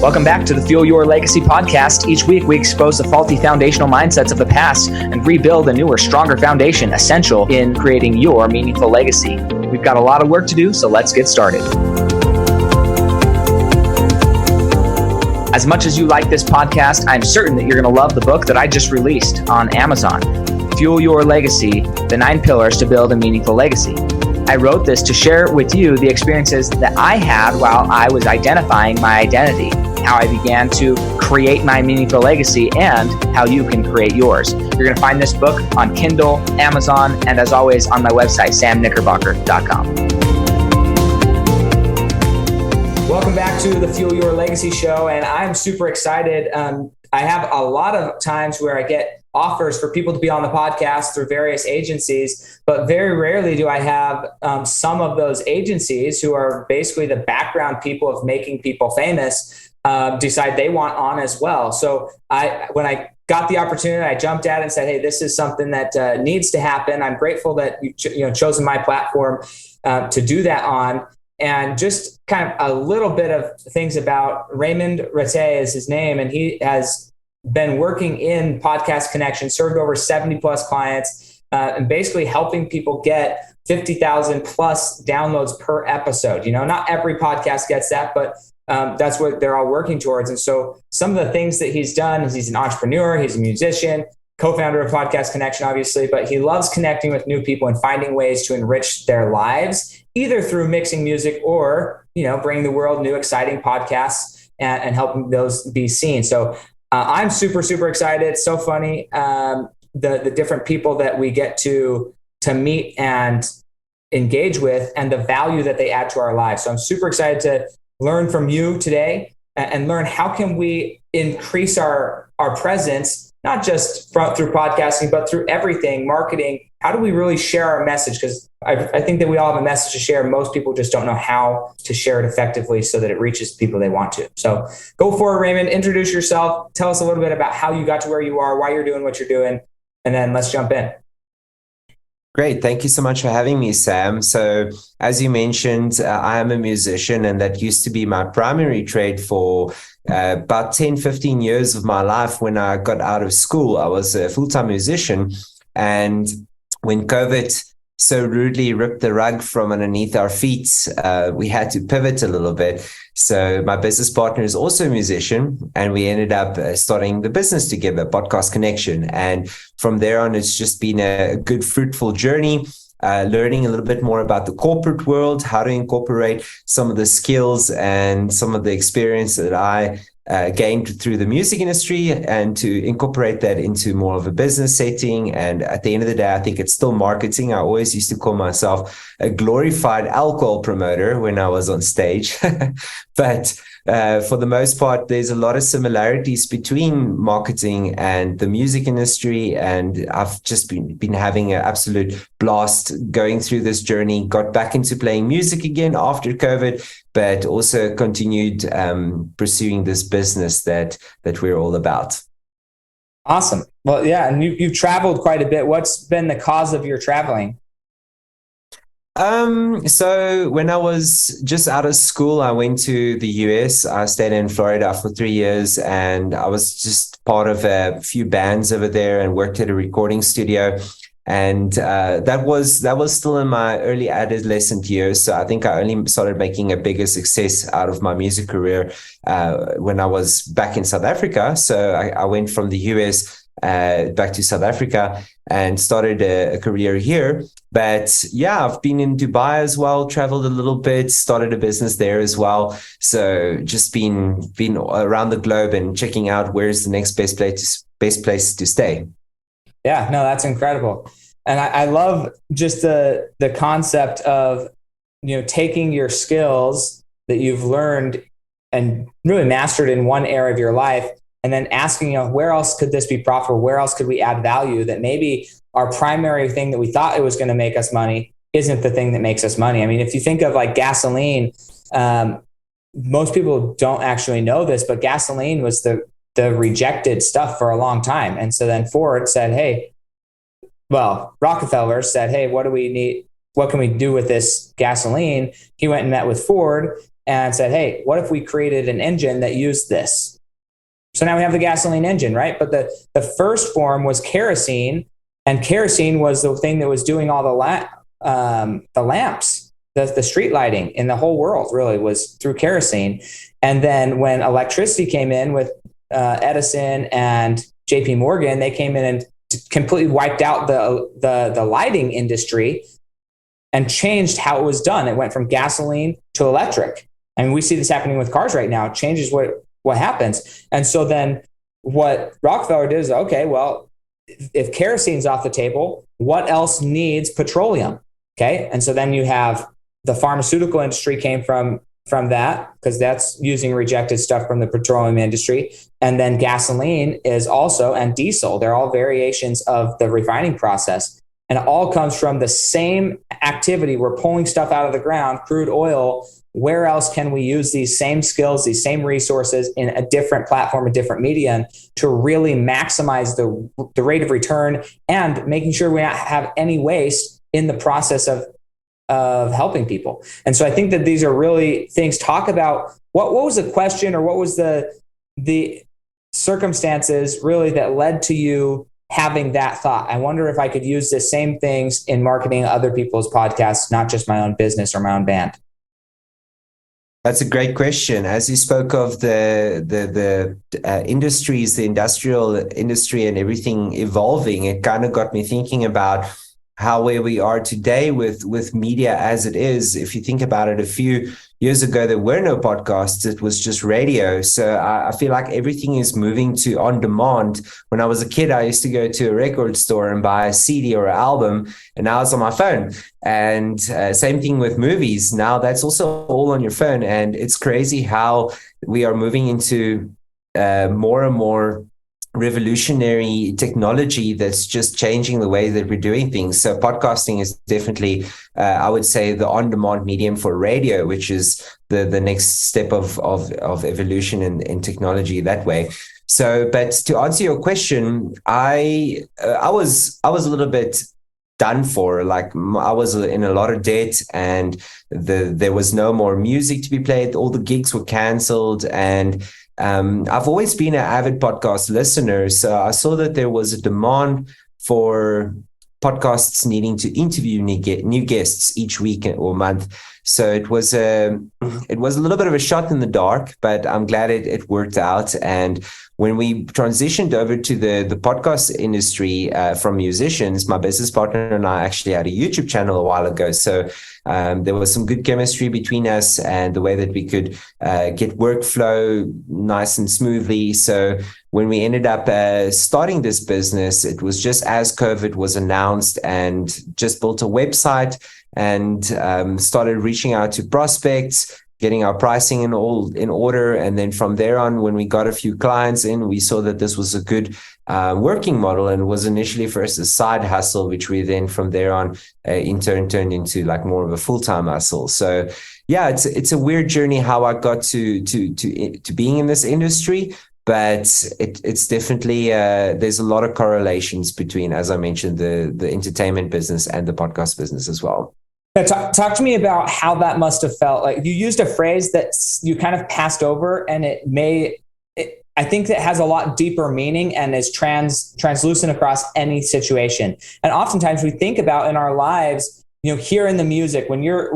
Welcome back to the Fuel Your Legacy podcast. Each week, we expose the faulty foundational mindsets of the past and rebuild a newer, stronger foundation essential in creating your meaningful legacy. We've got a lot of work to do, so let's get started. As much as you like this podcast, I'm certain that you're going to love the book that I just released on Amazon, Fuel Your Legacy, The 9 Pillars to Build a Meaningful Legacy. I wrote this to share with you the experiences that I had while I was identifying my identity, how I began to create my meaningful legacy, and how you can create yours. You're going to find this book on Kindle, Amazon, and as always on my website, samknickerbocker.com. Welcome back to the Fuel Your Legacy show, and I'm super excited. I have a lot of times where I get offers for people to be on the podcast through various agencies, but very rarely do I have some of those agencies who are basically the background people of making people famous decide they want on as well. So when I got the opportunity, I jumped at it and said, hey, this is something that needs to happen. I'm grateful that you've chosen my platform to do that on. And just kind of a little bit of things about Raymond Rattey is his name. And he has been working in Podcast Connection, served over 70 plus clients, and basically helping people get 50,000 plus downloads per episode. Not every podcast gets that, but that's what they're all working towards. And so some of the things that he's done is he's an entrepreneur, he's a musician, co-founder of Podcast Connection, obviously, but he loves connecting with new people and finding ways to enrich their lives, either through mixing music or, bringing the world new, exciting podcasts and helping those be seen. So I'm super, super excited. It's so funny. The different people that we get to meet and engage with and the value that they add to our lives. So I'm super excited to learn from you today and learn how can we increase our presence, not just through podcasting, but through everything, marketing. How do we really share our message? Because I think that we all have a message to share. Most people just don't know how to share it effectively so that it reaches people they want to. So go for it, Raymond. Introduce yourself. Tell us a little bit about how you got to where you are, why you're doing what you're doing, and then let's jump in. Great. Thank you so much for having me, Sam. So as you mentioned, I am a musician, and that used to be my primary trade for about 10, 15 years of my life. When I got out of school, I was a full-time musician. And when COVID so rudely ripped the rug from underneath our feet, we had to pivot a little bit. So my business partner is also a musician, and we ended up starting the business together, Podcast Connection. And from there on, it's just been a good, fruitful journey, learning a little bit more about the corporate world, how to incorporate some of the skills and some of the experience that I gained through the music industry, and to incorporate that into more of a business setting. And at the end of the day, I think it's still marketing. I always used to call myself a glorified alcohol promoter when I was on stage. But for the most part, there's a lot of similarities between marketing and the music industry. And I've just been having an absolute blast going through this journey. Got back into playing music again after COVID, but also continued pursuing this business that we're all about. Awesome. Well, yeah, and you've traveled quite a bit. What's been the cause of your traveling? So when I was just out of school, I went to the US. I stayed in Florida for 3 years, and I was just part of a few bands over there and worked at a recording studio. And that was still in my early adolescent years. So I think I only started making a bigger success out of my music career when I was back in South Africa. So I went from the US back to South Africa and started a career here. But yeah, I've been in Dubai as well, traveled a little bit, started a business there as well. So just been around the globe and checking out where's the next best place to stay. Yeah, no, that's incredible. And I love just the concept of, taking your skills that you've learned and really mastered in one area of your life, and then asking, where else could this be profitable? Where else could we add value that maybe our primary thing that we thought it was going to make us money isn't the thing that makes us money? I mean, if you think of like gasoline, most people don't actually know this, but gasoline was the rejected stuff for a long time. And so then Ford said, Rockefeller said, hey, what do we need? What can we do with this gasoline? He went and met with Ford and said, hey, what if we created an engine that used this? So now we have the gasoline engine, right? But the first form was kerosene, and kerosene was the thing that was doing all the lamps, the street lighting in the whole world really was through kerosene. And then when electricity came in with Edison and JP Morgan, they came in and completely wiped out the lighting industry and changed how it was done. It went from gasoline to electric. I mean, we see this happening with cars right now. It changes what happens. And so then what Rockefeller did is, okay, well, if kerosene's off the table, what else needs petroleum? Okay. And so then you have the pharmaceutical industry came from that, because that's using rejected stuff from the petroleum industry. And then gasoline is also, and diesel, they're all variations of the refining process. And it all comes from the same activity. We're pulling stuff out of the ground, crude oil. Where else can we use these same skills, these same resources in a different platform, a different medium to really maximize the rate of return and making sure we don't have any waste in the process of helping people? And so I think that these are really things. Talk about what was the question, or what was the circumstances really that led to you having that thought? I wonder if I could use the same things in marketing other people's podcasts, not just my own business or my own band. That's a great question. As you spoke of the industries, the industrial industry and everything evolving, it kind of got me thinking about how where we are today with media as it is. If you think about it, a few years ago, there were no podcasts. It was just radio. So I feel like everything is moving to on demand. When I was a kid, I used to go to a record store and buy a CD or an album, and now it's on my phone. And same thing with movies. Now that's also all on your phone. And it's crazy how we are moving into more and more revolutionary technology that's just changing the way that we're doing things. So podcasting is definitely, I would say, the on-demand medium for radio, which is the next step of evolution in technology that way. So, but to answer your question, I was a little bit done for. Like, I was in a lot of debt, and there was no more music to be played. All the gigs were canceled, and I've always been an avid podcast listener, so I saw that there was a demand for podcasts needing to interview new guests each week or month. So it was a little bit of a shot in the dark, but I'm glad it worked out. And when we transitioned over to the podcast industry from musicians, my business partner and I actually had a YouTube channel a while ago. So there was some good chemistry between us and the way that we could get workflow nice and smoothly. So when we ended up starting this business, it was just as COVID was announced, and just built a website and started reaching out to prospects, getting our pricing in order. And then from there on, when we got a few clients in, we saw that this was a good working model, and was initially first a side hustle, which we then from there on in turn turned into like more of a full-time hustle. So yeah, it's a weird journey how I got to being in this industry. But it's definitely, there's a lot of correlations between, as I mentioned, the entertainment business and the podcast business as well. Talk to me about how that must have felt. Like, you used a phrase that you kind of passed over, and I think that has a lot deeper meaning and is translucent across any situation. And oftentimes we think about in our lives, hearing the music, when you're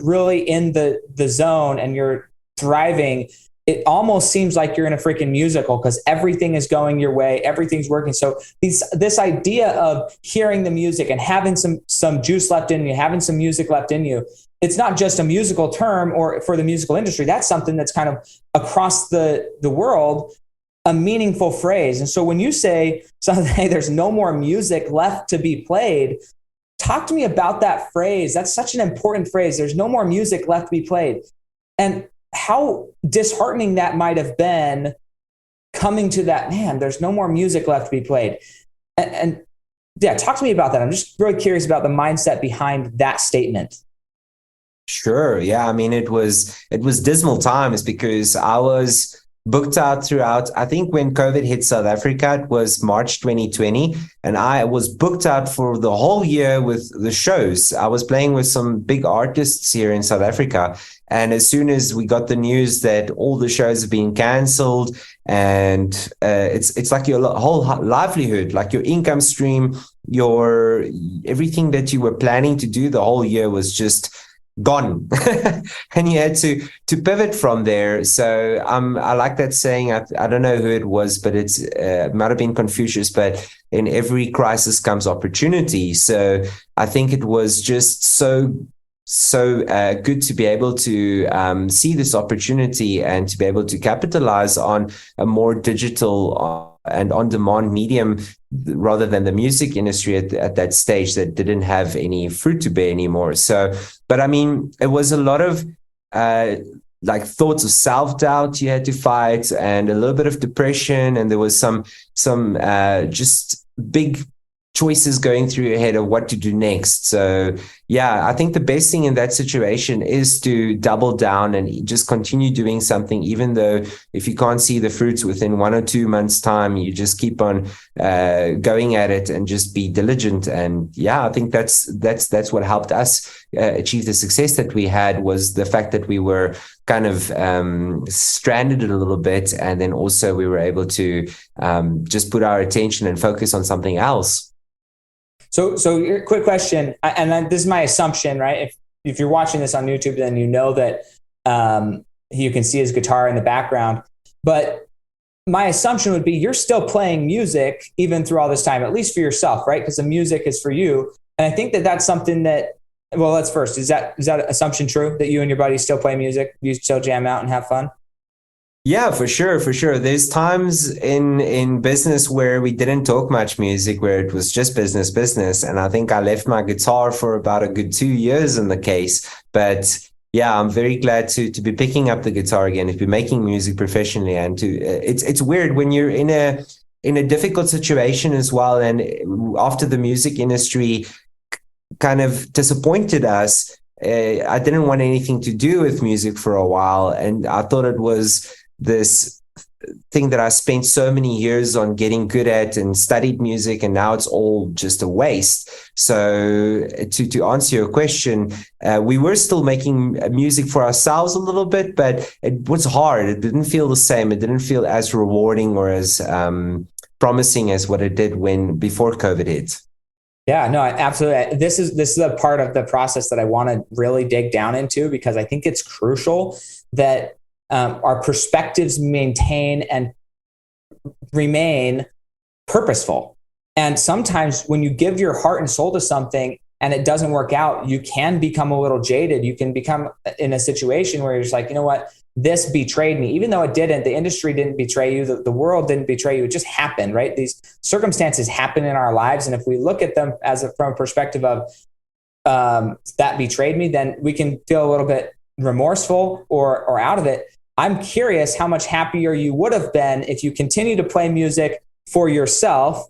really in the zone and you're thriving, it almost seems like you're in a freaking musical, because everything is going your way, everything's working. So this idea of hearing the music and having some juice left in you, having some music left in you, it's not just a musical term or for the musical industry. That's something that's kind of across the world, a meaningful phrase. And so when you say something, hey, there's no more music left to be played, talk to me about that phrase. That's such an important phrase. There's no more music left to be played. And how disheartening that might have been, coming to that, man, there's no more music left to be played. And yeah, talk to me about that. I'm just really curious about the mindset behind that statement. Sure. Yeah. I mean, it was dismal times, because I was booked out throughout. I think when COVID hit South Africa, it was March 2020, and I was booked out for the whole year with the shows. I was playing with some big artists here in South Africa. And as soon as we got the news that all the shows have been canceled, and it's like your whole livelihood, like your income stream, your everything that you were planning to do the whole year was just gone. And you had to pivot from there. So I like that saying. I don't know who it was, but it's might have been Confucius, but in every crisis comes opportunity. So I think it was just so good to be able to see this opportunity and to be able to capitalize on a more digital and on-demand medium rather than the music industry at that stage that didn't have any fruit to bear anymore. So, but I mean, it was a lot of like thoughts of self-doubt you had to fight, and a little bit of depression, and there was some just big choices going through your head of what to do next. So yeah, I think the best thing in that situation is to double down and just continue doing something, even though if you can't see the fruits within 1 or 2 months time, you just keep on going at it and just be diligent. And yeah, I think that's what helped us achieve the success that we had, was the fact that we were kind of stranded a little bit, and then also we were able to just put our attention and focus on something else. So quick question, and then this is my assumption, right? If you're watching this on YouTube, then you know that you can see his guitar in the background. But my assumption would be you're still playing music even through all this time, at least for yourself, right? Because the music is for you. And I think that that's something that, well, let's first, is that assumption true, that you and your buddies still play music? You still jam out and have fun? Yeah, for sure. There's times in business where we didn't talk much music, where it was just business. And I think I left my guitar for about a good 2 years in the case. But yeah, I'm very glad to be picking up the guitar again, to be making music professionally. And it's weird when you're in a difficult situation as well. And after the music industry kind of disappointed us, I didn't want anything to do with music for a while. And I thought it was this thing that I spent so many years on getting good at and studied music, and now it's all just a waste. So to answer your question, we were still making music for ourselves a little bit, but it was hard. It didn't feel the same. It didn't feel as rewarding or as promising as what it did before COVID hit. Yeah, no, absolutely. This is a part of the process that I want to really dig down into, because I think it's crucial that our perspectives maintain and remain purposeful. And sometimes when you give your heart and soul to something and it doesn't work out, you can become a little jaded. You can become in a situation where you're just like, you know what, this betrayed me, even though it didn't. The industry didn't betray you. The world didn't betray you. It just happened, right? These circumstances happen in our lives. And if we look at them from a perspective of that betrayed me, then we can feel a little bit remorseful or out of it. I'm curious how much happier you would have been if you continue to play music for yourself,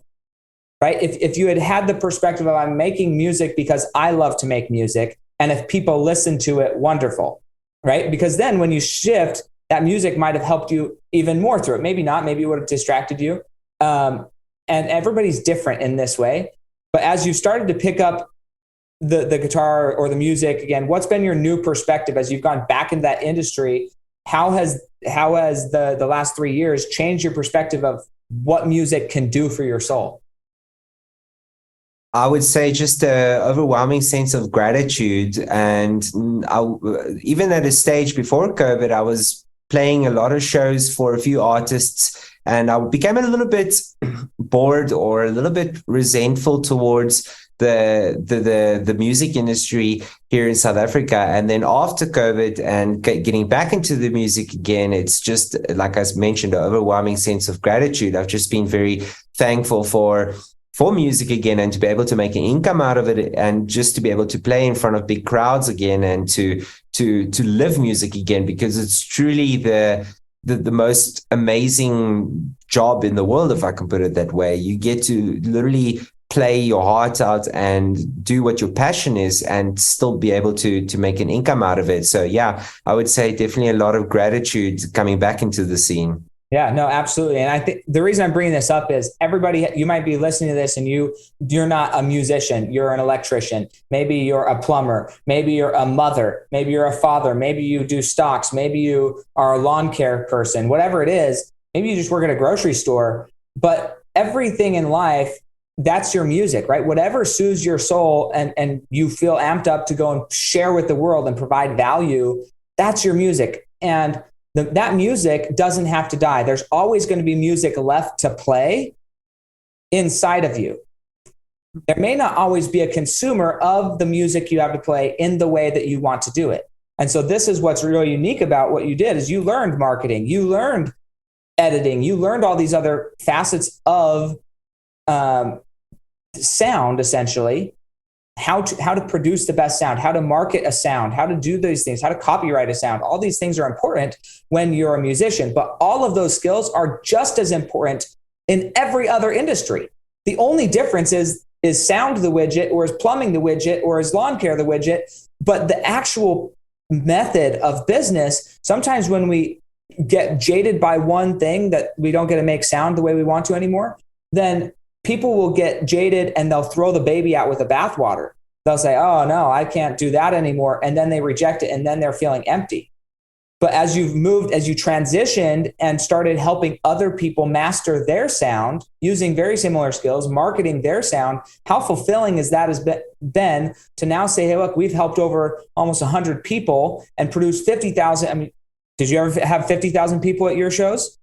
right? If you had the perspective of, I'm making music because I love to make music, and if people listen to it, wonderful, right? Because then when you shift, that music might have helped you even more through it. Maybe not, maybe it would have distracted you. And everybody's different in this way. But as you've started to pick up the guitar or the music again, what's been your new perspective as you've gone back into that industry? How has the last 3 years changed your perspective of what music can do for your soul? I would say just an overwhelming sense of gratitude. And even at a stage before COVID, I was playing a lot of shows for a few artists, and I became a little bit bored or a little bit resentful towards the music industry here in South Africa. And then after COVID and getting back into the music again, it's just, like I mentioned, an overwhelming sense of gratitude. I've just been very thankful for music again, and to be able to make an income out of it, and just to be able to play in front of big crowds again, and to live music again, because it's truly the most amazing job in the world, if I can put it that way. You get to literally play your heart out and do what your passion is and still be able to make an income out of it. So yeah, I would say definitely a lot of gratitude coming back into the scene. Yeah, no, absolutely. And I think the reason I'm bringing this up is everybody, you might be listening to this and you're not a musician, you're an electrician. Maybe you're a plumber, maybe you're a mother, maybe you're a father, maybe you do stocks, maybe you are a lawn care person, whatever it is. Maybe you just work at a grocery store, but everything in life, that's your music, right? Whatever soothes your soul and you feel amped up to go and share with the world and provide value, that's your music. And that music doesn't have to die. There's always going to be music left to play inside of you. There may not always be a consumer of the music you have to play in the way that you want to do it. And so this is what's really unique about what you did is you learned marketing, you learned editing, you learned all these other facets of sound, essentially, how to produce the best sound, how to market a sound, how to do these things, how to copyright a sound. All these things are important when you're a musician, but all of those skills are just as important in every other industry. The only difference is sound the widget, or is plumbing the widget, or is lawn care the widget. But the actual method of business, sometimes when we get jaded by one thing that we don't get to make sound the way we want to anymore, then people will get jaded and they'll throw the baby out with the bathwater. They'll say, oh no, I can't do that anymore. And then they reject it and then they're feeling empty. But as you transitioned and started helping other people master their sound using very similar skills, marketing their sound, how fulfilling has been to now say, hey, look, we've helped over almost 100 people and produced 50,000. I mean, did you ever have 50,000 people at your shows?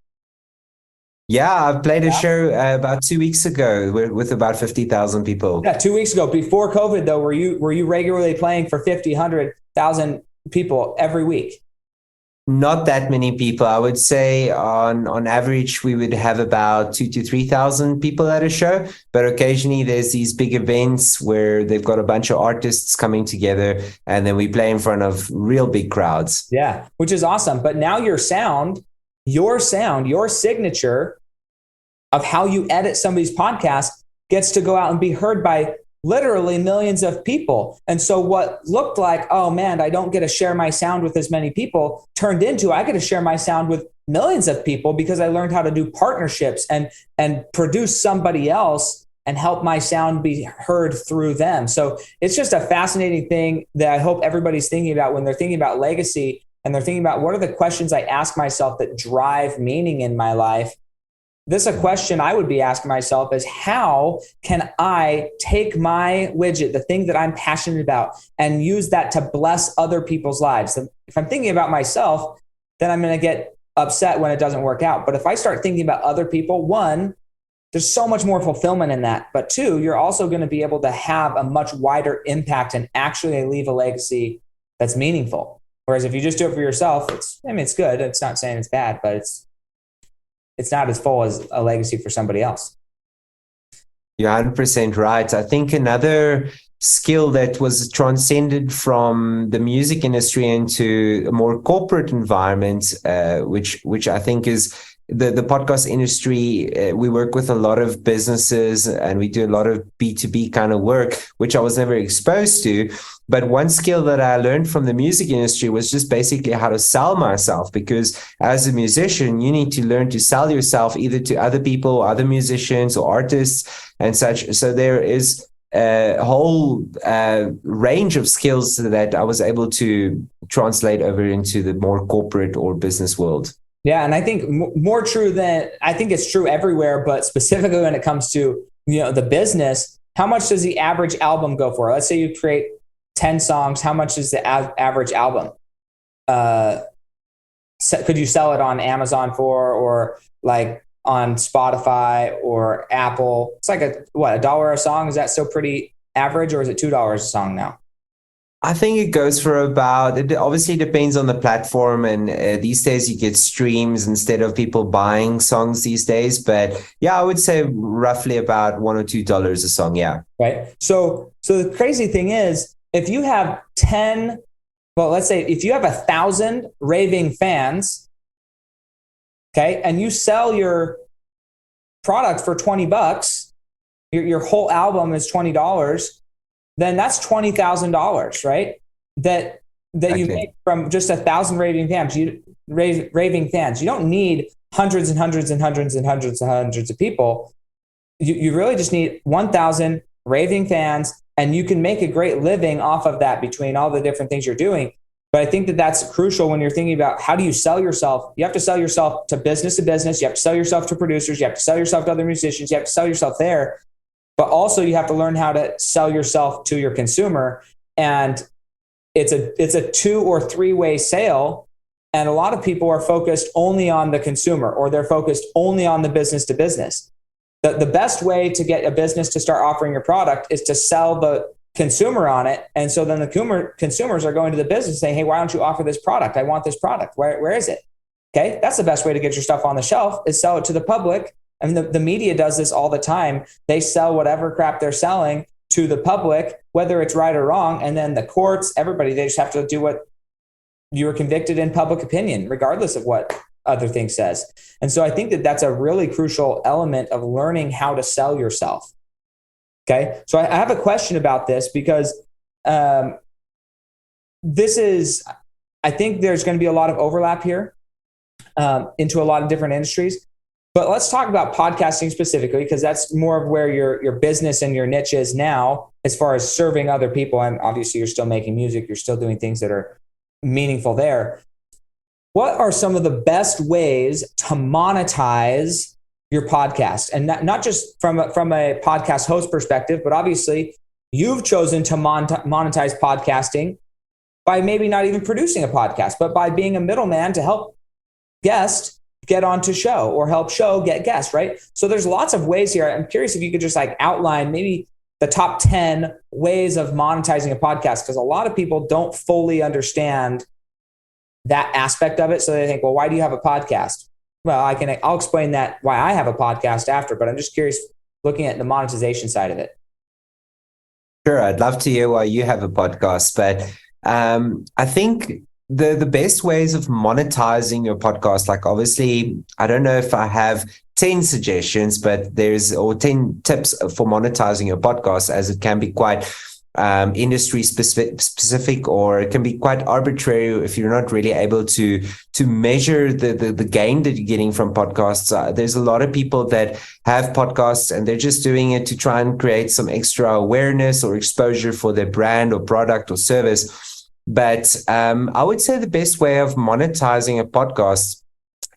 Yeah, I've played a show about 2 weeks ago with about 50,000 people. Yeah, 2 weeks ago. Before COVID, though, were you regularly playing for 50, 100,000 people every week? Not that many people. I would say on average, we would have about 2,000 to 3,000 people at a show. But occasionally there's these big events where they've got a bunch of artists coming together and then we play in front of real big crowds. Yeah, which is awesome. But now your signature of how you edit somebody's podcast gets to go out and be heard by literally millions of people. And so what looked like, oh man, I don't get to share my sound with as many people, turned into I get to share my sound with millions of people because I learned how to do partnerships and produce somebody else and help my sound be heard through them. So it's just a fascinating thing that I hope everybody's thinking about when they're thinking about legacy and they're thinking about what are the questions I ask myself that drive meaning in my life. This a question I would be asking myself is how can I take my widget, the thing that I'm passionate about, and use that to bless other people's lives? If I'm thinking about myself, then I'm going to get upset when it doesn't work out. But if I start thinking about other people, one, there's so much more fulfillment in that. But two, you're also going to be able to have a much wider impact and actually leave a legacy that's meaningful. Whereas if you just do it for yourself, it's good. It's not saying it's bad, but it's not as full as a legacy for somebody else. You're 100% right. I think another skill that was transcended from the music industry into a more corporate environment, which I think is the podcast industry. We work with a lot of businesses and we do a lot of B2B kind of work, which I was never exposed to. But one skill that I learned from the music industry was just basically how to sell myself, because as a musician, you need to learn to sell yourself either to other people, other musicians or artists and such. So there is a whole range of skills that I was able to translate over into the more corporate or business world. Yeah. And I think more true than, I think it's true everywhere, but specifically when it comes to, the business, how much does the average album go for? Let's say you create 10 songs. How much is the average album? Could you sell it on Amazon for, or like on Spotify or Apple? It's like $1 a song. Is that still pretty average, or is it $2 a song now? I think it goes for about, it obviously depends on the platform. And these days you get streams instead of people buying songs these days. But yeah, I would say roughly about $1 or $2 a song. Yeah. Right. So the crazy thing is, if you have let's say if you have 1,000 raving fans, okay, and you sell your product for $20, your whole album is $20, then that's $20,000, right? That you make from just 1,000 raving fans. Raving fans. You don't need hundreds and hundreds and hundreds and hundreds and hundreds of people. You really just need 1,000 raving fans, and you can make a great living off of that between all the different things you're doing. But I think that that's crucial when you're thinking about how do you sell yourself. You have to sell yourself to business. You have to sell yourself to producers. You have to sell yourself to other musicians. You have to sell yourself there. But also you have to learn how to sell yourself to your consumer. And it's a 2 or 3 way sale. And a lot of people are focused only on the consumer, or they're focused only on the business to business. The best way to get a business to start offering your product is to sell the consumer on it. And so then the consumers are going to the business saying, hey, why don't you offer this product? I want this product. Where is it? Okay. That's the best way to get your stuff on the shelf, is sell it to the public. I mean, the media does this all the time. They sell whatever crap they're selling to the public, whether it's right or wrong. And then the courts, everybody, they just have to do what you were convicted in public opinion, regardless of what other thing says. And so I think that that's a really crucial element of learning how to sell yourself. Okay. So I have a question about this, because I think there's going to be a lot of overlap here into a lot of different industries. But let's talk about podcasting specifically, because that's more of where your business and your niche is now, as far as serving other people. And obviously you're still making music. You're still doing things that are meaningful there. What are some of the best ways to monetize your podcast? And not just from a podcast host perspective, but obviously you've chosen to monetize podcasting by maybe not even producing a podcast, but by being a middleman to help guests get onto show, or help show get guests, right? So there's lots of ways here. I'm curious if you could just outline maybe the top 10 ways of monetizing a podcast, because a lot of people don't fully understand that aspect of it. So they think, well, why do you have a podcast? Well, I'll explain that, why I have a podcast after, but I'm just curious, looking at the monetization side of it. Sure. I'd love to hear why you have a podcast, but I think the best ways of monetizing your podcast, obviously, I don't know if I have 10 suggestions, but 10 tips for monetizing your podcast, as it can be quite industry specific, or it can be quite arbitrary if you're not really able to measure the gain that you're getting from podcasts. There's a lot of people that have podcasts and they're just doing it to try and create some extra awareness or exposure for their brand or product or service. But I would say the best way of monetizing a podcast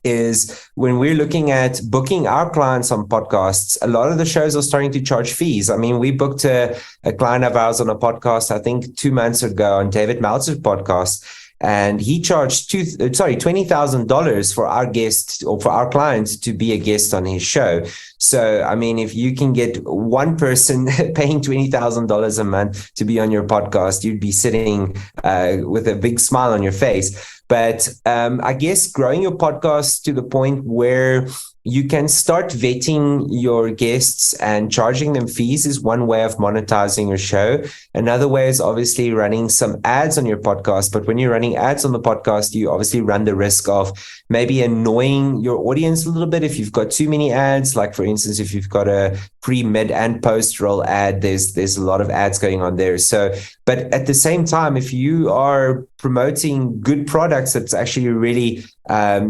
is when we're looking at booking our clients on podcasts. A lot of the shows are starting to charge fees. I mean, we booked a client of ours on a podcast, I think 2 months ago, on David Meltzer's podcast, and he charged $20,000 for our guest, or for our clients to be a guest on his show. So, I mean, if you can get one person paying $20,000 a month to be on your podcast, you'd be sitting with a big smile on your face. But I guess growing your podcast to the point where you can start vetting your guests and charging them fees is one way of monetizing your show. Another way is obviously running some ads on your podcast. But when you're running ads on the podcast, you obviously run the risk of maybe annoying your audience a little bit if you've got too many ads. Like, for instance, if you've got a pre, mid, and post roll ad, there's a lot of ads going on there. So, but at the same time, if you are promoting good products that's actually really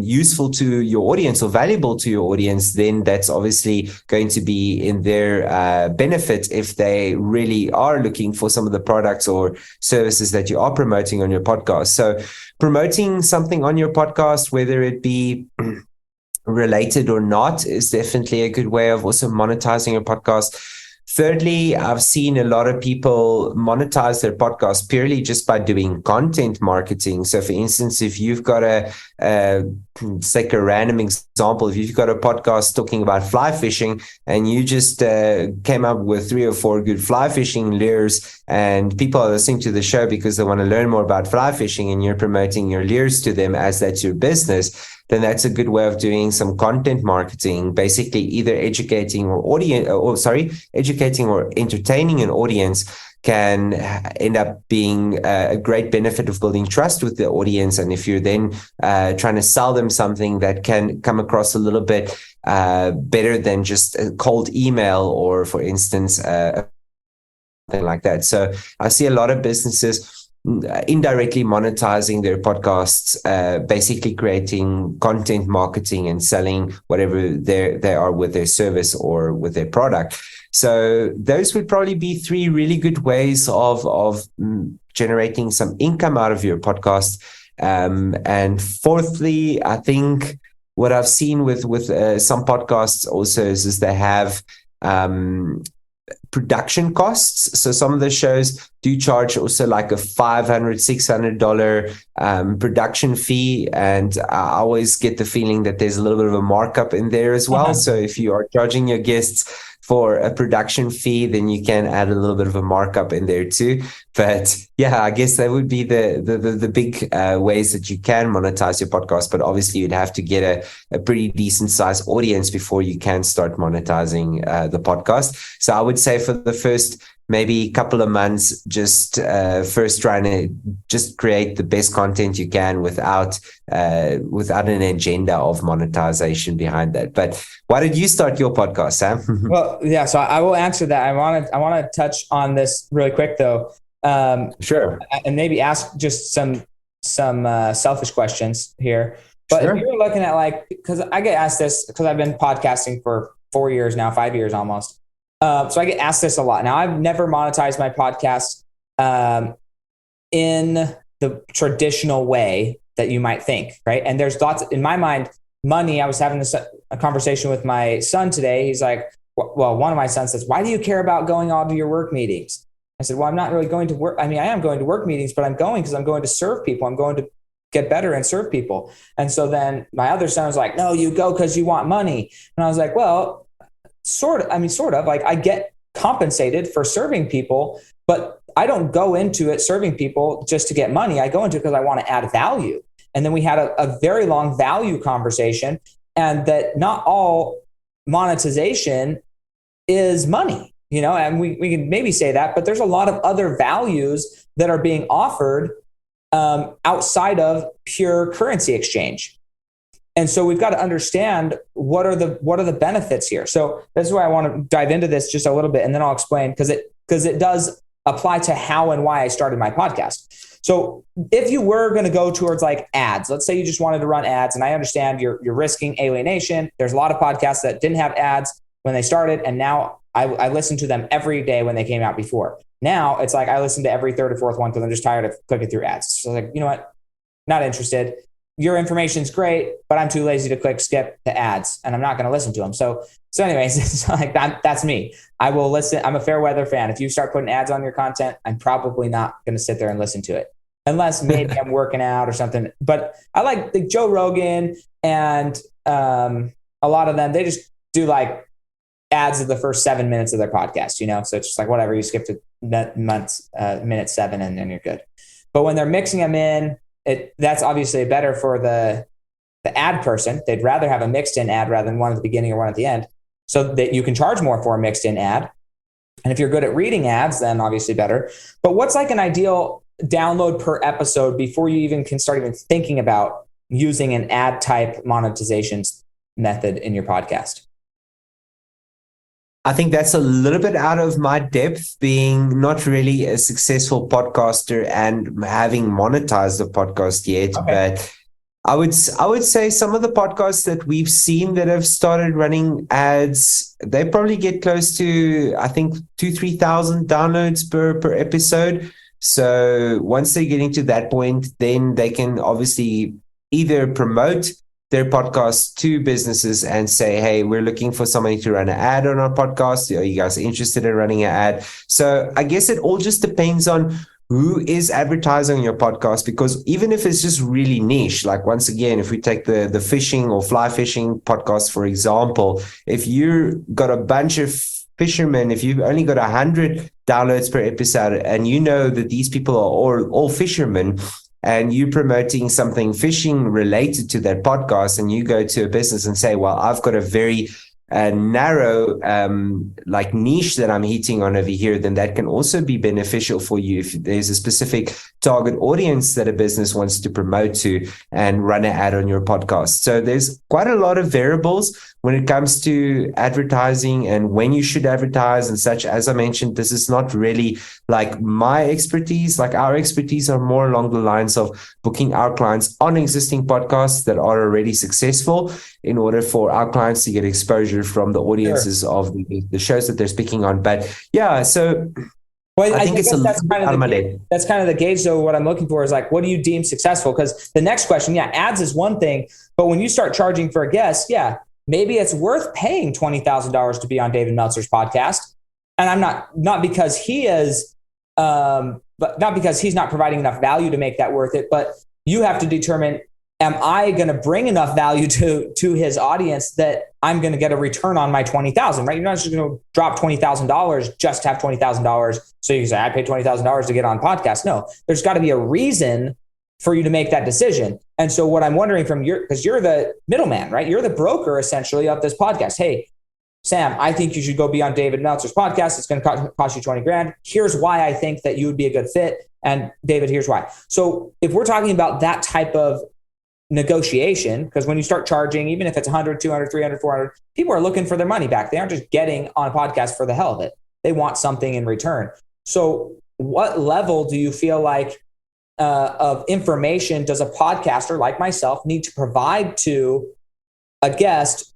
useful to your audience or valuable to your audience, then that's obviously going to be in their benefit if they really are looking for some of the products or services that you are promoting on your podcast. So promoting something on your podcast, whether it be related or not, is definitely a good way of also monetizing your podcast. Thirdly, I've seen a lot of people monetize their podcast purely just by doing content marketing. So, for instance, if you've got let's take a random example, if you've got a podcast talking about fly fishing and you just came up with 3 or 4 good fly fishing lures, and people are listening to the show because they want to learn more about fly fishing, and you're promoting your lures to them as that's your business, then that's a good way of doing some content marketing, basically either educating or entertaining an audience can end up being a great benefit of building trust with the audience. And if you're then trying to sell them something, that can come across a little bit better than just a cold email or, for instance, something like that. So I see a lot of businesses indirectly monetizing their podcasts, basically creating content marketing and selling whatever they are with their service or with their product. So those would probably be three really good ways of generating some income out of your podcast. And fourthly, I think what I've seen with some podcasts also is they have production costs. So some of the shows do charge also like a $500, $600 production fee. And I always get the feeling that there's a little bit of a markup in there as well. So if you are charging your guests for a production fee, then you can add a little bit of a markup in there too. But yeah, I guess that would be the big ways that you can monetize your podcast. But obviously you'd have to get a pretty decent sized audience before you can start monetizing the podcast. So I would say for the first maybe couple of months, just first trying to just create the best content you can without an agenda of monetization behind that. But why did you start your podcast, Sam? Well, yeah, so I will answer that. I want to touch on this really quick though. Sure. And maybe ask just some selfish questions here. But sure. If you're looking at because I get asked this because I've been podcasting for 4 years now, 5 years almost. So I get asked this a lot. Now, I've never monetized my podcast in the traditional way that you might think, right? And there's lots, in my mind, money. I was having a conversation with my son today. He's like, well, one of my sons says, why do you care about going all to your work meetings? I said, well, I'm not really going to work. I mean, I am going to work meetings, but I'm going because I'm going to serve people. I'm going to get better and serve people. And so then my other son was like, no, you go because you want money. And I was like, well, sort of like I get compensated for serving people, but I don't go into it serving people just to get money. I go into it because I want to add value. And then we had a very long value conversation, and that not all monetization is money, and we can maybe say that, but there's a lot of other values that are being offered outside of pure currency exchange. And so we've got to understand what are the benefits here. So that's why I want to dive into this just a little bit, and then I'll explain because it does apply to how and why I started my podcast. So if you were going to go towards like ads, let's say you just wanted to run ads, and I understand you're risking alienation. There's a lot of podcasts that didn't have ads when they started, and now I listen to them every day when they came out before. Now it's like I listen to every third or fourth one because I'm just tired of clicking through ads. So like, you know what? Not interested. Your information's great, but I'm too lazy to click skip the ads, and I'm not going to listen to them. So anyways, it's like that's me. I will listen. I'm a fair weather fan. If you start putting ads on your content, I'm probably not going to sit there and listen to it unless maybe I'm working out or something. But I like the Joe Rogan and a lot of them, they just do like ads of the first 7 minutes of their podcast, So it's just like, whatever, you skip to minute 7 and then you're good. But when they're mixing them in, that's obviously better for the ad person. They'd rather have a mixed in ad rather than one at the beginning or one at the end, so that you can charge more for a mixed in ad. And if you're good at reading ads, then obviously better. But what's like an ideal download per episode before you even can start even thinking about using an ad type monetization method in your podcast? I think that's a little bit out of my depth, being not really a successful podcaster and having monetized the podcast yet. Okay. But I would say some of the podcasts that we've seen that have started running ads, they probably get close to, I think, 2,000-3,000 downloads per episode. So once they're getting to that point, then they can obviously either promote their podcast to businesses and say, hey, we're looking for somebody to run an ad on our podcast. Are you guys interested in running an ad? So I guess it all just depends on who is advertising on your podcast, because even if it's just really niche, like once again, if we take the fishing or fly fishing podcast, for example, if you got a bunch of fishermen, if you've only got 100 downloads per episode and you know that these people are all fishermen, and you promoting something fishing related to that podcast, and you go to a business and say, well, I've got a very narrow like niche that I'm hitting on over here, then that can also be beneficial for you if there's a specific target audience that a business wants to promote to and run an ad on your podcast. So there's quite a lot of variables when it comes to advertising and when you should advertise and such. As I mentioned, this is not really like my expertise. Like our expertise are more along the lines of booking our clients on existing podcasts that are already successful in order for our clients to get exposure from the audiences of the shows that they're speaking on. But yeah, so well, I think that's kind of the gauge. So what I'm looking for is like, what do you deem successful? Because the next question, ads is one thing, but when you start charging for a guest, maybe it's worth paying $20,000 to be on David Meltzer's podcast. And I'm not because he is, but not because he's not providing enough value to make that worth it, but you have to determine, am I going to bring enough value to his audience that I'm going to get a return on my $20,000, right? You're not just going to drop $20,000 just to have $20,000. So you can say, I paid $20,000 to get on podcast. No, there's got to be a reason for you to make that decision. And so what I'm wondering because you're the middleman, right? You're the broker essentially of this podcast. Hey, Sam, I think you should go be on David Meltzer's podcast. It's going to cost you 20 grand. Here's why I think that you would be a good fit. And David, here's why. So if we're talking about that type of negotiation, because when you start charging, even if it's 100, 200, 300, 400, people are looking for their money back. They aren't just getting on a podcast for the hell of it. They want something in return. So what level do you feel like of information does a podcaster like myself need to provide to a guest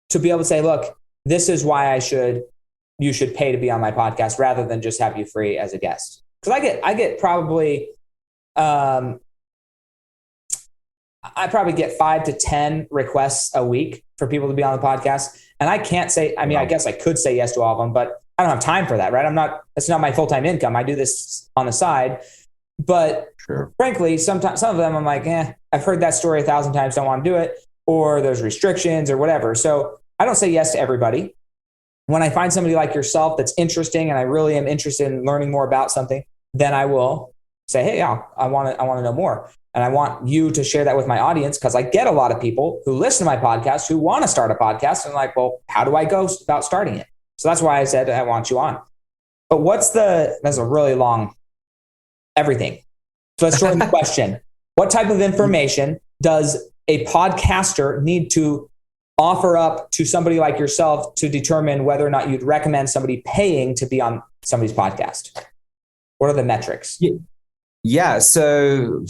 to be able to say, look, this is why you should pay to be on my podcast rather than just have you free as a guest? Because I get probably, I probably get 5 to 10 requests a week for people to be on the podcast. And I can't say, I guess I could say yes to all of them, but I don't have time for that, right? That's not my full-time income. I do this on the side. But frankly, some of them I'm like, I've heard that story 1,000 times, don't want to do it, or there's restrictions or whatever. So I don't say yes to everybody. When I find somebody like yourself that's interesting and I really am interested in learning more about something, then I will say, hey, I want to know more. And I want you to share that with my audience, because I get a lot of people who listen to my podcast who want to start a podcast and like, well, how do I go about starting it? So that's why I said I want you on. But that's a really long everything. So let's join the question. What type of information does a podcaster need to offer up to somebody like yourself to determine whether or not you'd recommend somebody paying to be on somebody's podcast? What are the metrics? Yeah. So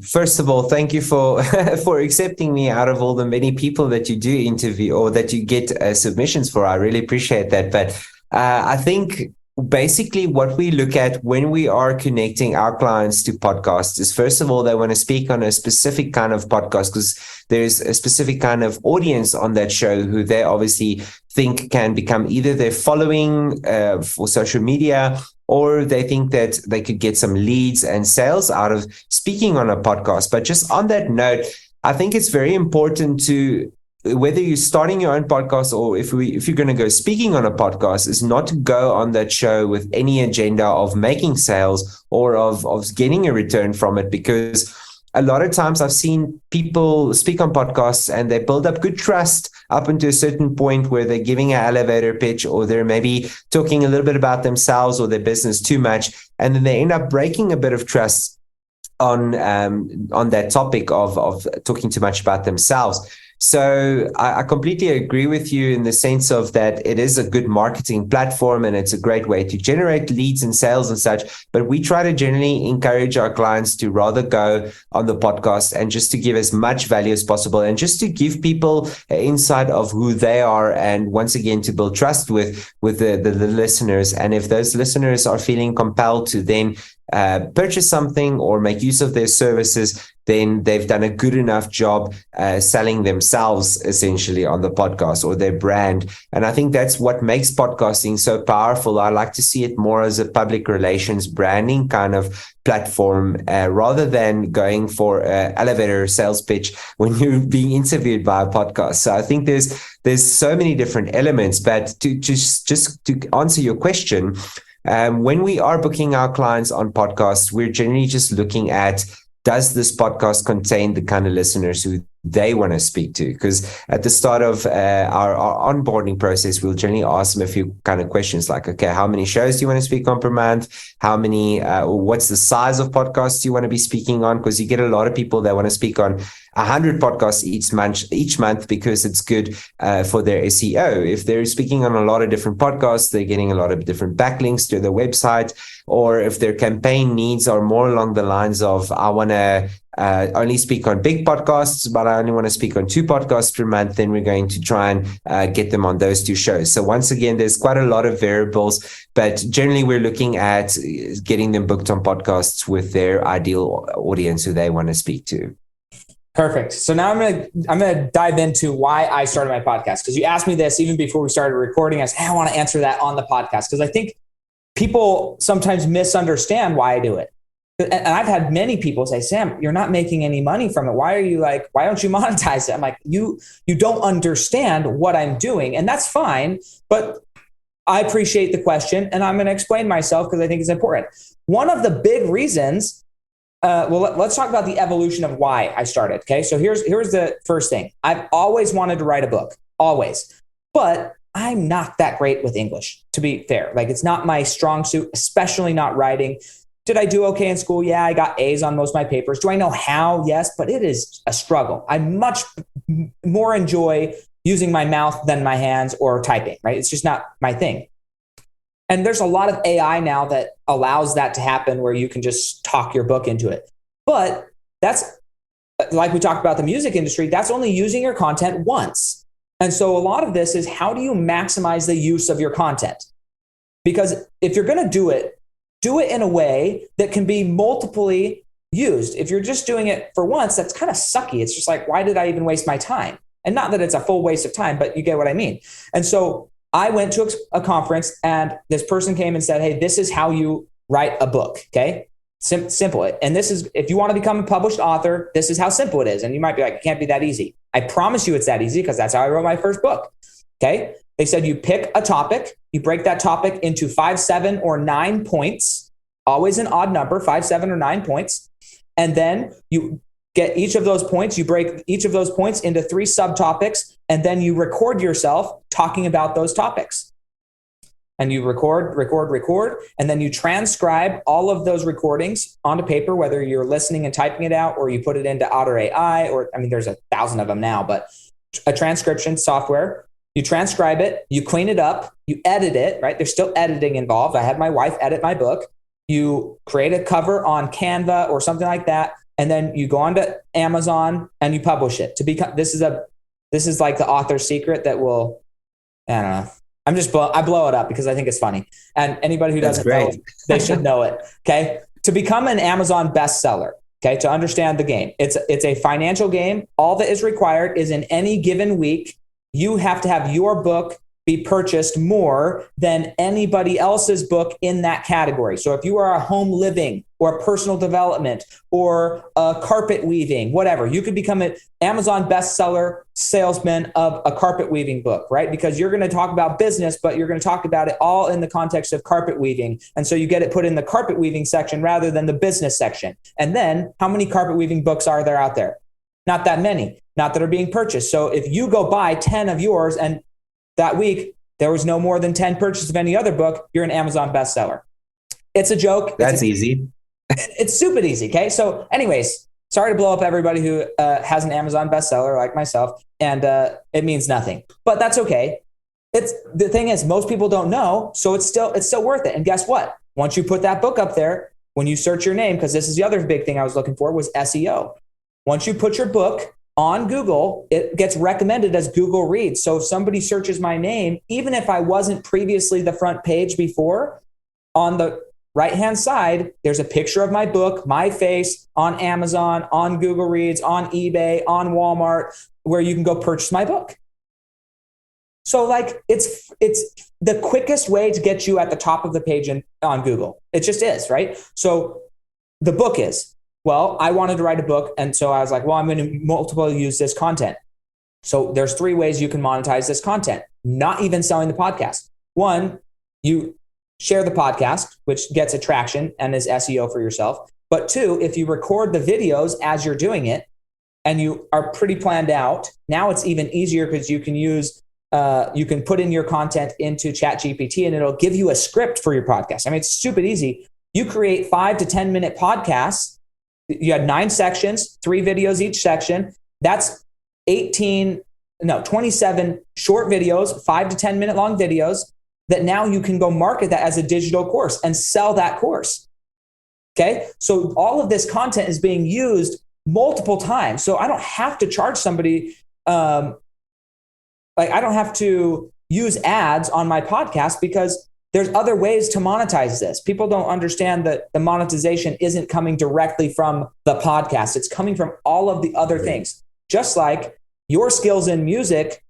first of all, thank you for for accepting me out of all the many people that you do interview or that you get submissions for. I really appreciate that. But I think basically what we look at when we are connecting our clients to podcasts is, first of all, they want to speak on a specific kind of podcast because there's a specific kind of audience on that show who they obviously think can become either their following for social media, or they think that they could get some leads and sales out of speaking on a podcast. But just on that note, I think it's very important to, whether you're starting your own podcast or if you're going to go speaking on a podcast, is not to go on that show with any agenda of making sales or of getting a return from it. Because a lot of times I've seen people speak on podcasts and they build up good trust up until a certain point where they're giving an elevator pitch, or they're maybe talking a little bit about themselves or their business too much. And then they end up breaking a bit of trust on that topic of talking too much about themselves. So I completely agree with you in the sense of that it is a good marketing platform and it's a great way to generate leads and sales and such. But we try to generally encourage our clients to rather go on the podcast and just to give as much value as possible and just to give people an insight of who they are, and once again to build trust with the listeners. And if those listeners are feeling compelled to then purchase something or make use of their services, then they've done a good enough job selling themselves essentially on the podcast or their brand. And I think that's what makes podcasting so powerful. I like to see it more as a public relations branding kind of platform rather than going for an elevator sales pitch when you're being interviewed by a podcast. So I think there's so many different elements. But to just to answer your question, when we are booking our clients on podcasts, we're generally just looking at does this podcast contain the kind of listeners who they want to speak to? Because at the start of our onboarding process, we'll generally ask them a few kind of questions like, okay, how many shows do you want to speak on per month? How many, what's the size of podcasts you want to be speaking on? Because you get a lot of people that want to speak on 100 podcasts each month because it's good for their SEO. If they're speaking on a lot of different podcasts, they're getting a lot of different backlinks to their website. Or if their campaign needs are more along the lines of, I want to only speak on big podcasts, but I only want to speak on 2 podcasts per month, then we're going to try and get them on those 2 shows. So once again, there's quite a lot of variables, but generally we're looking at getting them booked on podcasts with their ideal audience who they want to speak to. Perfect. So now I'm gonna dive into why I started my podcast, because you asked me this even before we started recording. I said, hey, I want to answer that on the podcast because I think people sometimes misunderstand why I do it. And I've had many people say, Sam, you're not making any money from it. Why don't you monetize it? I'm like, you don't understand what I'm doing. And that's fine. But I appreciate the question. And I'm going to explain myself because I think it's important. One of the big reasons, let's talk about the evolution of why I started. Okay. So here's the first thing. I've always wanted to write a book, always. But I'm not that great with English, to be fair. Like, it's not my strong suit, especially not writing. Did I do okay in school? Yeah, I got A's on most of my papers. Do I know how? Yes, but it is a struggle. I much more enjoy using my mouth than my hands or typing, right? It's just not my thing. And there's a lot of AI now that allows that to happen where you can just talk your book into it. But that's, like we talked about the music industry, that's only using your content once. And so a lot of this is, how do you maximize the use of your content? Because if you're going to do it in a way that can be multiply used. If you're just doing it for once, that's kind of sucky. It's just like, why did I even waste my time? And not that it's a full waste of time, but you get what I mean. And so I went to a conference and this person came and said, hey, this is how you write a book. Okay. Simple. And this is, if you want to become a published author, this is how simple it is. And you might be like, it can't be that easy. I promise you it's that easy because that's how I wrote my first book. Okay. They said you pick a topic, you break that topic into 5, 7, or 9 points, always an odd number, 5, 7, or 9 points. And then you get each of those points, you break each of those points into 3 subtopics, and then you record yourself talking about those topics. And you record, and then you transcribe all of those recordings onto paper, whether you're listening and typing it out, or you put it into Otter AI, or, I mean, there's 1,000 of them now, but a transcription software. You transcribe it, you clean it up, you edit it, right? There's still editing involved. I had my wife edit my book. You create a cover on Canva or something like that. And then you go onto Amazon and you publish it. This is like the author's secret that will, I don't know. I blow it up because I think it's funny. And anybody who doesn't know, they should know it. Okay. To become an Amazon bestseller, okay, to understand the game, it's a financial game. All that is required is in any given week, you have to have your book be purchased more than anybody else's book in that category. So if you are a home living or a personal development or a carpet weaving, whatever, you could become an Amazon bestseller salesman of a carpet weaving book, right? Because you're going to talk about business, but you're going to talk about it all in the context of carpet weaving. And so you get it put in the carpet weaving section rather than the business section. And then how many carpet weaving books are there out there? Not that many, not that are being purchased. So if you go buy 10 of yours and that week there was no more than 10 purchases of any other book, you're an Amazon bestseller. It's a joke. That's easy. It's stupid easy. Okay. So anyways, sorry to blow up everybody who has an Amazon bestseller like myself, and it means nothing, but that's okay. The thing is, most people don't know. So it's still worth it. And guess what? Once you put that book up there, when you search your name, because this is the other big thing I was looking for was SEO. Once you put your book on Google, it gets recommended as Google Reads. So if somebody searches my name, even if I wasn't previously the front page before, on the right-hand side, there's a picture of my book, my face, on Amazon, on Google Reads, on eBay, on Walmart, where you can go purchase my book. So like it's the quickest way to get you at the top of the page on Google. It just is, right? So the book is, well, I wanted to write a book. And so I was like, well, I'm going to multiple use this content. So there's 3 ways you can monetize this content, not even selling the podcast. 1, you share the podcast, which gets attraction and is SEO for yourself. But two, if you record the videos as you're doing it and you are pretty planned out, now it's even easier because you can you can put in your content into ChatGPT and it'll give you a script for your podcast. I mean, it's stupid easy. You create 5 to 10 minute podcasts. You had 9 sections, 3 videos each section. That's 27 short videos, 5 to 10 minute long videos that now you can go market that as a digital course and sell that course. Okay. So all of this content is being used multiple times. So I don't have to charge somebody. I don't have to use ads on my podcast because there's other ways to monetize this. People don't understand that the monetization isn't coming directly from the podcast. It's coming from all of the other things. Just like your skills in music.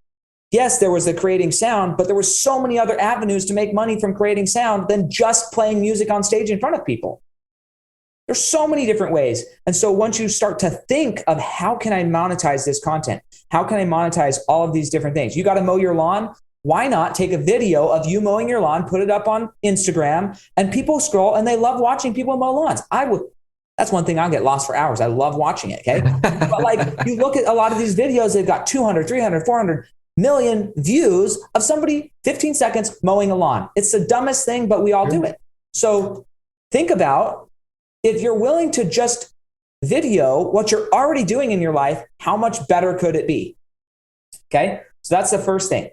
Yes, there was the creating sound, but there were so many other avenues to make money from creating sound than just playing music on stage in front of people. There's so many different ways. And so once you start to think of how can I monetize this content? How can I monetize all of these different things? You got to mow your lawn. Why not take a video of you mowing your lawn, put it up on Instagram, and people scroll and they love watching people mow lawns. That's one thing I'll get lost for hours. I love watching it. Okay. But like you look at a lot of these videos, they've got 200, 300, 400 million views of somebody 15 seconds mowing a lawn. It's the dumbest thing, but we all do it. So think about, if you're willing to just video what you're already doing in your life, how much better could it be? Okay. So that's the first thing.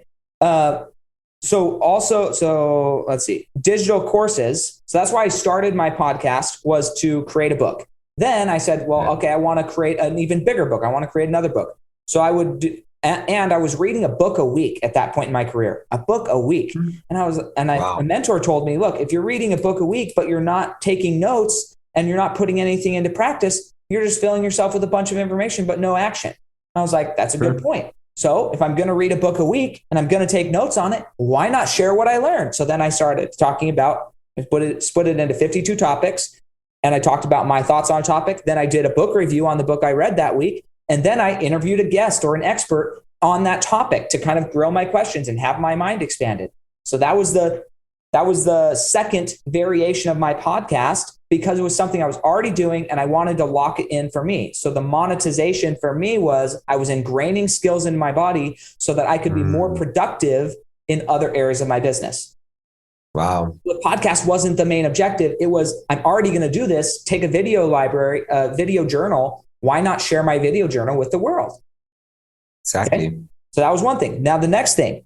So let's see, digital courses. So that's why I started my podcast, was to create a book. Then I said, well, okay, I want to create an even bigger book. I want to create another book. So I would do, and I was reading a book a week at that point in my career, a book a week. And a mentor told me, look, if you're reading a book a week, but you're not taking notes and you're not putting anything into practice, you're just filling yourself with a bunch of information, but no action. I was like, that's a good point. So if I'm going to read a book a week and I'm going to take notes on it, why not share what I learned? So then I started talking about, split it into 52 topics. And I talked about my thoughts on a topic. Then I did a book review on the book I read that week. And then I interviewed a guest or an expert on that topic to kind of grill my questions and have my mind expanded. So that was the second variation of my podcast, because it was something I was already doing and I wanted to lock it in for me. So the monetization for me was I was ingraining skills in my body so that I could be more productive in other areas of my business. Wow. The podcast wasn't the main objective. It was, I'm already going to do this, take a video library, a video journal. Why not share my video journal with the world? Exactly. Okay? So that was one thing. Now the next thing,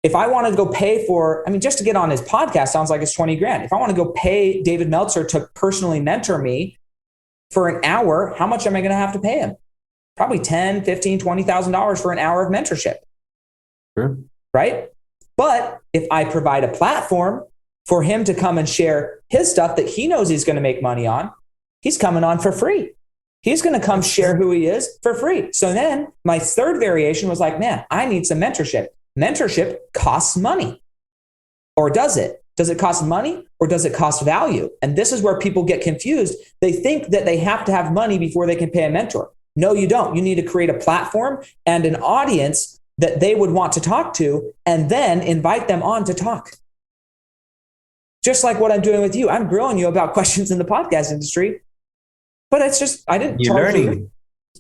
if I wanted to go pay for, just to get on his podcast sounds like it's 20 grand. If I want to go pay David Meltzer to personally mentor me for an hour, how much am I going to have to pay him? Probably $10,000, $15,000, $20,000 for an hour of mentorship. Sure. Right? But if I provide a platform for him to come and share his stuff that he knows he's going to make money on, he's coming on for free. He's going to come share who he is for free. So then my third variation was like, man, I need some mentorship. Mentorship costs money. Or does it? Does it cost money or does it cost value? And this is where people get confused. They think that they have to have money before they can pay a mentor. No, you don't. You need to create a platform and an audience that they would want to talk to, and then invite them on to talk. Just like what I'm doing with you. I'm grilling you about questions in the podcast industry, but it's just, I didn't. You're learning.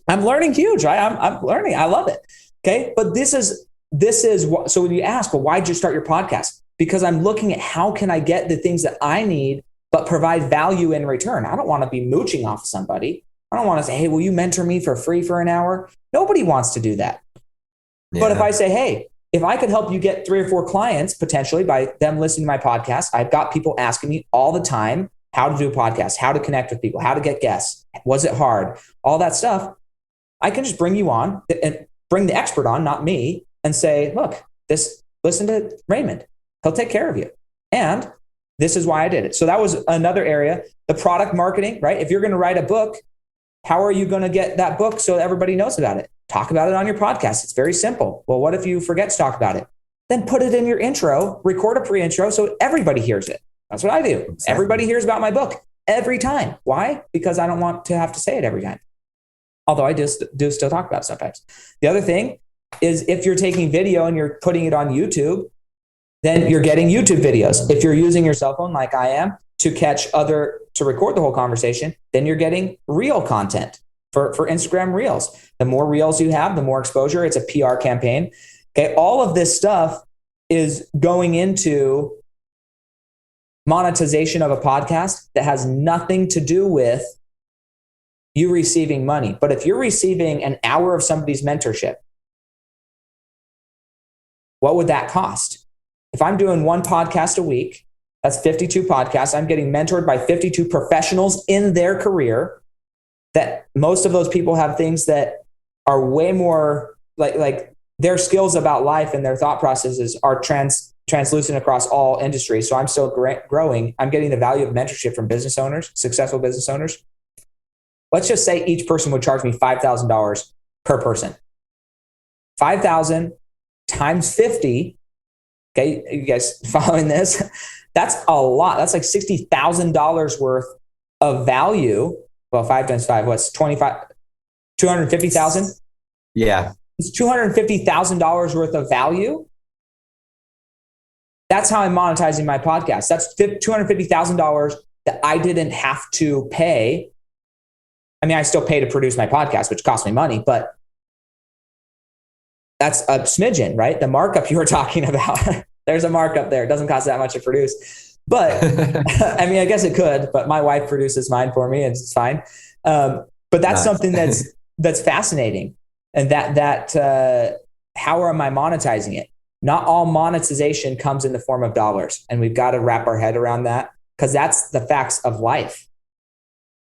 I'm learning huge, right? I'm learning. I love it. Okay. But this is what, so when you ask, well, why'd you start your podcast? Because I'm looking at how can I get the things that I need, but provide value in return. I don't want to be mooching off somebody. I don't want to say, hey, will you mentor me for free for an hour? Nobody wants to do that. Yeah. But if I say, hey, if I could help you get 3 or 4 clients potentially by them listening to my podcast, I've got people asking me all the time how to do a podcast, how to connect with people, how to get guests. Was it hard? All that stuff. I can just bring you on and bring the expert on, not me, and say, look, listen to Raymond. He'll take care of you. And this is why I did it. So that was another area. The product marketing, right? If you're going to write a book, how are you going to get that book so everybody knows about it? Talk about it on your podcast. It's very simple. Well, what if you forget to talk about it? Then put it in your intro, record a pre-intro so everybody hears it. That's what I do. Exactly. Everybody hears about my book every time. Why? Because I don't want to have to say it every time. Although I do still talk about it sometimes. The other thing is if you're taking video and you're putting it on YouTube, then you're getting YouTube videos. If you're using your cell phone like I am to record the whole conversation, then you're getting reel content for Instagram Reels. The more reels you have, the more exposure. It's a PR campaign. Okay. All of this stuff is going into monetization of a podcast that has nothing to do with you receiving money. But if you're receiving an hour of somebody's mentorship, what would that cost? If I'm doing one podcast a week, that's 52 podcasts. I'm getting mentored by 52 professionals in their career, that most of those people have things that are way more like their skills about life and their thought processes are translucent across all industries. So I'm still growing. I'm getting the value of mentorship from business owners, successful business owners. Let's just say each person would charge me $5,000 per person. 5,000 times 50. Okay, you guys following this? That's a lot. That's like $60,000 worth of value. Well, 5 times 5, what's 25? 250,000? Yeah. It's $250,000 worth of value. That's how I'm monetizing my podcast. That's $250,000 that I didn't have to pay. I mean, I still pay to produce my podcast, which costs me money, but that's a smidgen, right? The markup you were talking about. There's a markup there. It doesn't cost that much to produce. But I mean, I guess it could, but my wife produces mine for me and it's fine. But that's something that's fascinating. And how am I monetizing it? Not all monetization comes in the form of dollars. And we've got to wrap our head around that, because that's the facts of life.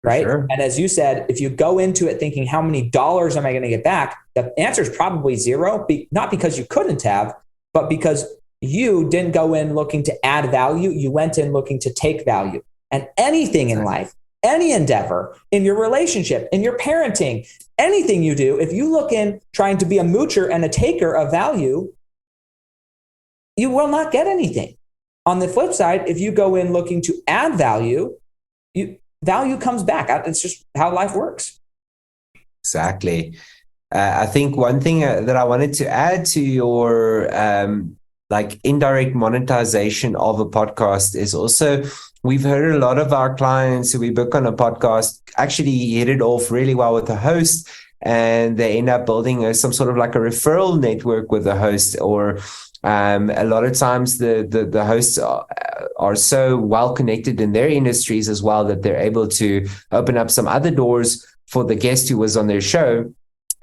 Right. Sure. And as you said, if you go into it thinking, how many dollars am I going to get back? The answer is probably zero, not because you couldn't have, but because you didn't go in looking to add value. You went in looking to take value. And anything in life, any endeavor, in your relationship, in your parenting, anything you do, if you look in trying to be a moocher and a taker of value, you will not get anything. On the flip side, if you go in looking to add value, value comes back. It's just how life works. Exactly. I think one thing that I wanted to add to your indirect monetization of a podcast is also, we've heard a lot of our clients who we book on a podcast actually hit it off really well with the host, and they end up building some sort of like a referral network with the host, or a lot of times the hosts are so well connected in their industries as well that they're able to open up some other doors for the guest who was on their show.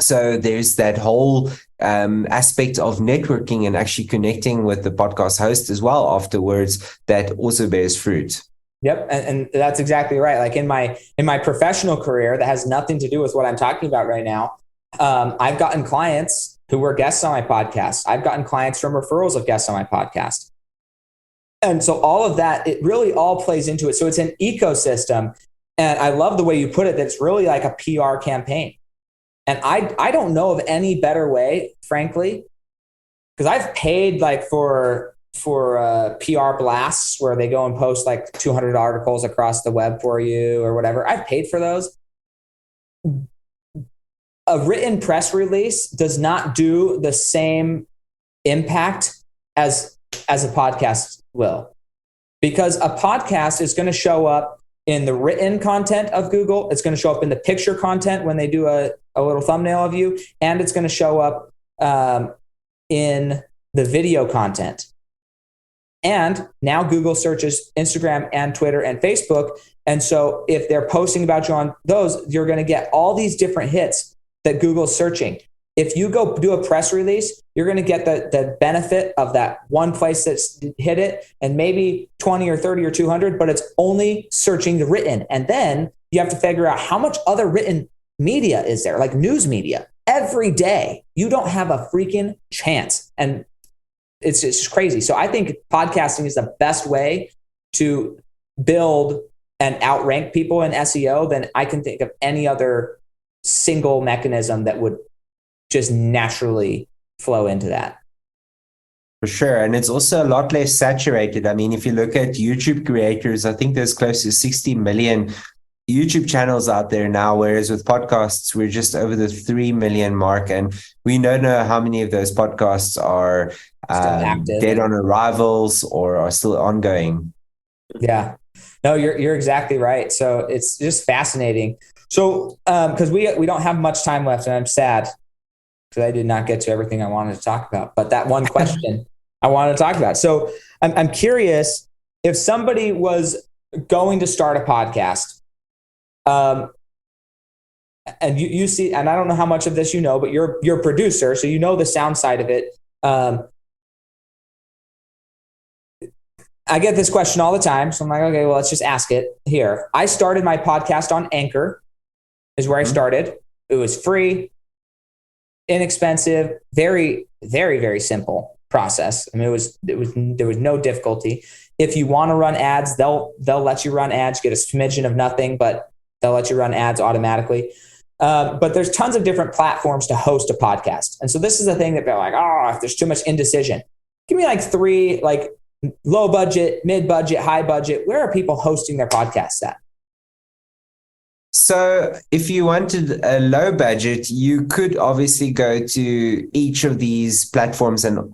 So there's that whole aspect of networking and actually connecting with the podcast host as well afterwards that also bears fruit. Yep. And that's exactly right. Like in my professional career that has nothing to do with what I'm talking about right now. I've gotten clients who were guests on my podcast. I've gotten clients from referrals of guests on my podcast. And so all of that, it really all plays into it. So it's an ecosystem. And I love the way you put it, that it's really like a PR campaign. And I don't know of any better way, frankly, because I've paid like for PR blasts where they go and post like 200 articles across the web for you or whatever. I've paid for those. A written press release does not do the same impact as a podcast will, because a podcast is going to show up in the written content of Google. It's going to show up in the picture content when they do a little thumbnail of you, and it's going to show up in the video content. And now Google searches Instagram and Twitter and Facebook. And so if they're posting about you on those, you're going to get all these different hits that Google's searching. If you go do a press release, you're going to get the benefit of that one place that's hit it, and maybe 20 or 30 or 200, but it's only searching the written. And then you have to figure out how much other written media is there, like news media. Every day, you don't have a freaking chance. And it's just crazy. So I think podcasting is the best way to build and outrank people in SEO than I can think of any other single mechanism that would just naturally flow into that. For sure. And it's also a lot less saturated. I mean, if you look at YouTube creators, I think there's close to 60 million YouTube channels out there now, whereas with podcasts, we're just over the 3 million mark. And we don't know how many of those podcasts are dead on arrivals or are still ongoing. Yeah. No, you're exactly right. So it's just fascinating. So, because we don't have much time left, and I'm sad because I did not get to everything I wanted to talk about. But that one question I wanted to talk about. So I'm curious if somebody was going to start a podcast, and you see, and I don't know how much of this you know, but you're a producer, so you know the sound side of it. I get this question all the time. So I'm like, okay, well, let's just ask it here. I started my podcast on Anchor, is where I started. It was free, inexpensive, very, very, very simple process. I mean, there was no difficulty. If you want to run ads, they'll let you run ads, get a smidgen of nothing, but they'll let you run ads automatically. But there's tons of different platforms to host a podcast. And so this is the thing that they're like, oh, if there's too much indecision, give me like 3, like low budget, mid budget, high budget. Where are people hosting their podcasts at? So if you wanted a low budget, you could obviously go to each of these platforms and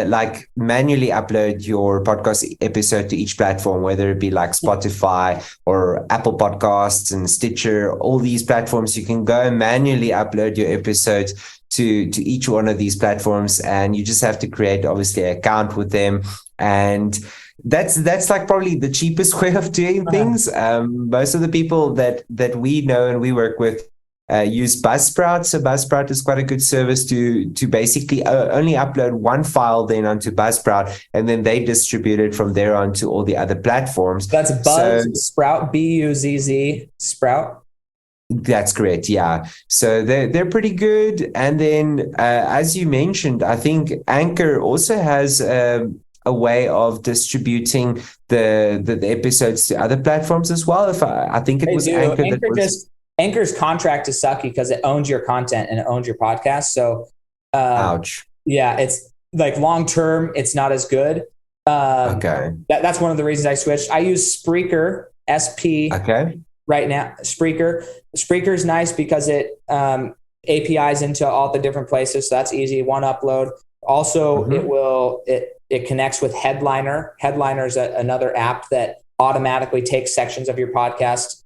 like manually upload your podcast episode to each platform, whether it be like Spotify or Apple Podcasts and Stitcher, all these platforms. You can go and manually upload your episode to each one of these platforms, and you just have to create obviously an account with them. And that's like probably the cheapest way of doing things. Most of the people that we know and we work with use Buzzsprout. So Buzzsprout is quite a good service to basically only upload one file then onto Buzzsprout, and then they distribute it from there on to all the other platforms. That's Buzzsprout, Buzz Sprout. That's correct. Yeah. So they're pretty good. And then as you mentioned, I think Anchor also has a way of distributing the episodes to other platforms as well. If I think it was Anchor. Anchor's contract is sucky because it owns your content and it owns your podcast. So, ouch. Yeah, it's like long term, it's not as good. Okay. That's one of the reasons I switched. I use Spreaker, SP. Okay. Right now, Spreaker is nice because it APIs into all the different places. So that's easy. One upload. Also, it connects with Headliner. Headliner is another app that automatically takes sections of your podcast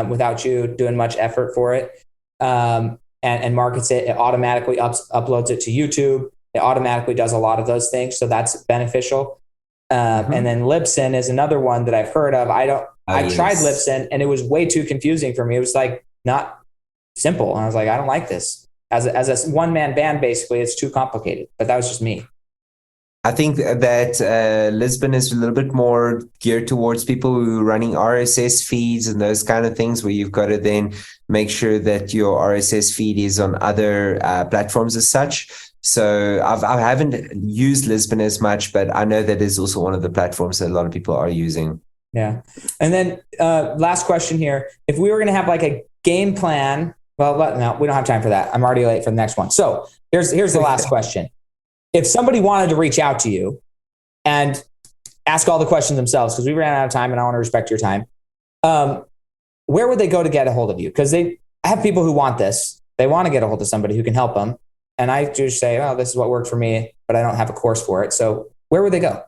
without you doing much effort for it, and markets it. It automatically uploads it to YouTube. It automatically does a lot of those things. So that's beneficial. And then Libsyn is another one that I've heard of. I tried Libsyn and it was way too confusing for me. It was like not simple. And I was like, I don't like this. As a one-man band, basically, it's too complicated. But that was just me. I think that Lisbon is a little bit more geared towards people who are running RSS feeds and those kind of things, where you've got to then make sure that your RSS feed is on other platforms as such. So I haven't used Lisbon as much, but I know that is also one of the platforms that a lot of people are using. Yeah. And then last question here. If we were going to have like a game plan, well, no, we don't have time for that. I'm already late for the next one. So here's the last question. If somebody wanted to reach out to you and ask all the questions themselves, because we ran out of time and I want to respect your time, where would they go to get a hold of you? Because I have people who want this. They want to get a hold of somebody who can help them. And I just say, oh, this is what worked for me, but I don't have a course for it. So where would they go?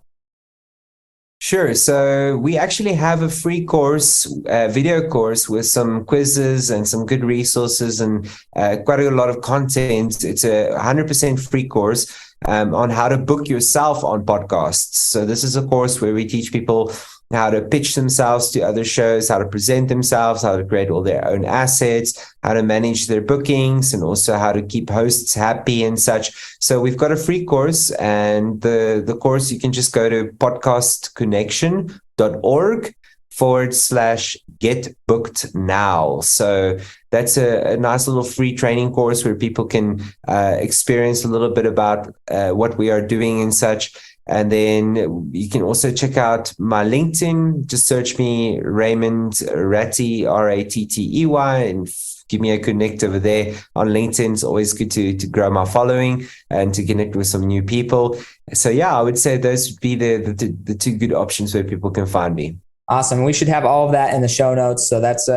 Sure. So we actually have a free course, video course with some quizzes and some good resources and quite a lot of content. It's a 100% free course on how to book yourself on podcasts. So this is a course where we teach people how to pitch themselves to other shows, how to present themselves, how to create all their own assets, how to manage their bookings, and also how to keep hosts happy and such. So we've got a free course, and the course, you can just go to podcastconnection.org/get booked now. So that's a nice little free training course where people can experience a little bit about what we are doing and such. And then you can also check out my LinkedIn. Just search me, Raymond Rattey, Rattey, and give me a connect over there on LinkedIn. It's always good to grow my following and to connect with some new people. So yeah, I would say those would be the two good options where people can find me. Awesome. We should have all of that in the show notes. So that's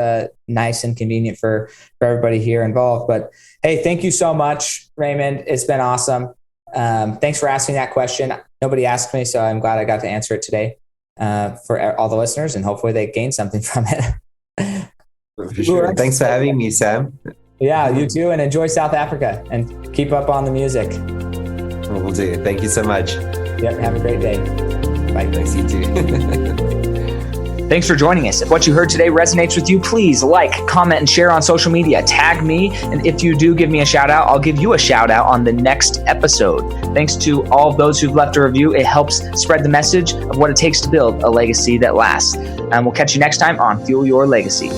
nice and convenient for everybody here involved. But hey, thank you so much, Raymond. It's been awesome. Thanks for asking that question. Nobody asked me, so I'm glad I got to answer it today. for all the listeners, and hopefully they gain something from it. For sure. Thanks for having me, Sam. Yeah, you too. And enjoy South Africa and keep up on the music. Will do. Thank you so much. Yep. Have a great day. Bye. Thanks, you too. Thanks for joining us. If what you heard today resonates with you, please like, comment, and share on social media. Tag me. And if you do give me a shout out, I'll give you a shout out on the next episode. Thanks to all of those who've left a review. It helps spread the message of what it takes to build a legacy that lasts. And we'll catch you next time on Fuel Your Legacy.